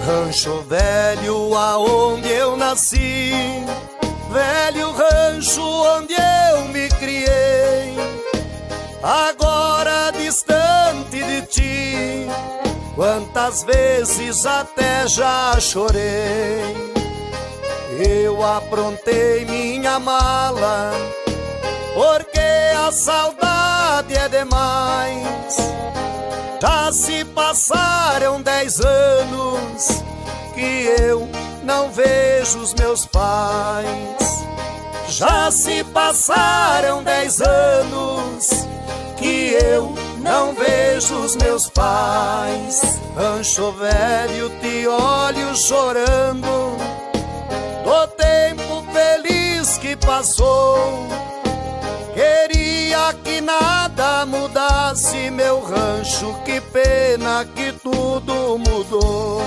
Rancho velho aonde eu nasci, velho rancho onde eu me criei, agora distante de ti, quantas vezes até já chorei. Eu aprontei minha mala, porque a saudade é demais. Já se passaram 10 anos que eu não vejo os meus pais. Já se passaram 10 anos que eu não vejo os meus pais. Rancho velho, te olho chorando do tempo feliz que passou. Queria que nada mudasse meu rancho, que pena que tudo mudou.